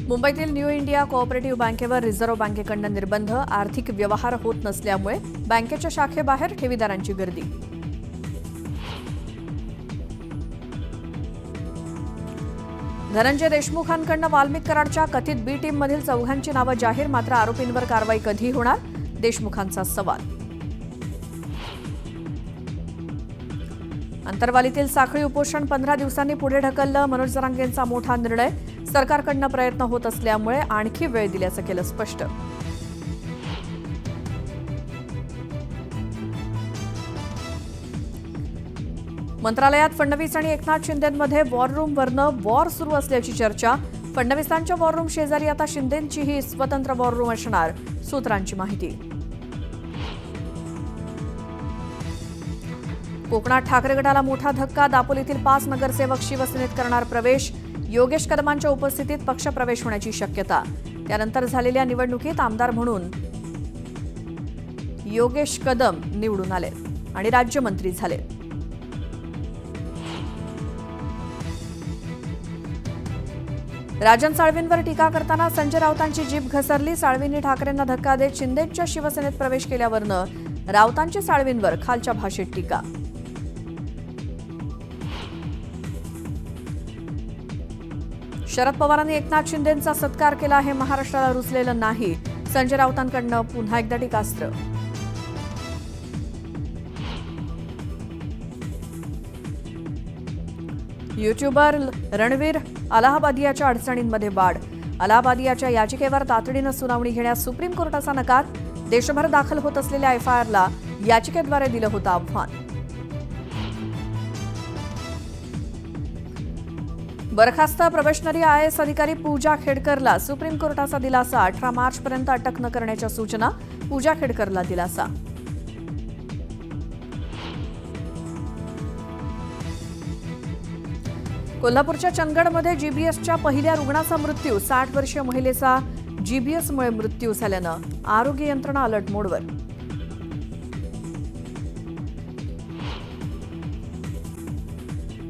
मुंबईतील new India cooperative बँकेवर reserve बँकेकडून निर्बंध. आर्थिक व्यवहार होत नसल्यामुळे बँकेच्या शाखेबाहेर ठेवीदारांची गर्दी. धनंजय देशमुखांकडून वाल्मिक कराडच्या कथित बी टीममधील चौघांची नावं जाहीर. मात्र आरोपींवर कारवाई कधी होणार, देशमुखांचा सवाल. अंतरवालीतील साखळी उपोषण 15 दिवसांनी पुढे ढकललं. मनोज जरांगेंचा मोठा निर्णय. सरकारकडून प्रयत्न होत असल्यामुळे आणखी वेळ दिल्याचं केलं स्पष्ट. मंत्रालयात फडणवीस आणि एकनाथ शिंदेंमध्ये वॉर रूमवरनं वॉर सुरू असल्याची चर्चा. फडणवीसांच्या वॉर रूम शेजारी आता शिंदेंचीही स्वतंत्र वॉर रूम असणार, सूत्रांची माहिती. कोकणात ठाकरे गटाला मोठा धक्का. दापोलीतील 5 नगरसेवक शिवसेनेत करणार प्रवेश. योगेश कदमांच्या उपस्थितीत पक्षप्रवेश होण्याची शक्यता. त्यानंतर झालेल्या निवडणुकीत आमदार म्हणून योगेश कदम निवडून आले आणि राज्यमंत्री झाले. राजन साळवींवर टीका करताना संजय राऊतांची जीभ घसरली. साळवींनी ठाकरेंना धक्का देत शिंदेच्या शिवसेनेत प्रवेश केल्यावरनं राऊतांची साळवींवर खालच्या भाषेत टीका. शरद पवारांनी एकनाथ शिंदेंचा सत्कार केला. हे महाराष्ट्राला रुचलेलं नाही. संजय राऊतांकडनं पुन्हा एकदा टीकास्त्र. युट्यूबर रणवीर अलाहाबादियाच्या अडचणींमध्ये वाढ. अलाहाबादियाच्या याचिकेवर तातडीनं सुनावणी घेण्यास सुप्रीम कोर्टाचा नकार. देशभर दाखल होत असलेल्या एफआयआरला याचिकेद्वारे दिलं होतं आव्हान. बरखास्त प्रोबेशनरी IAS अधिकारी पूजा खेडकरला सुप्रीम कोर्टाचा दिलासा. 18 मार्चपर्यंत अटक न करण्याच्या सूचना. पूजा खेडकरला दिलासा. कोल्हापूरच्या चंदगडमध्ये जीबीएसच्या पहिल्या रुग्णाचा मृत्यू. 60 वर्षीय महिलेचा जीबीएसमुळे मृत्यू झाल्यानं आरोग्य यंत्रणा अलर्ट मोडवर.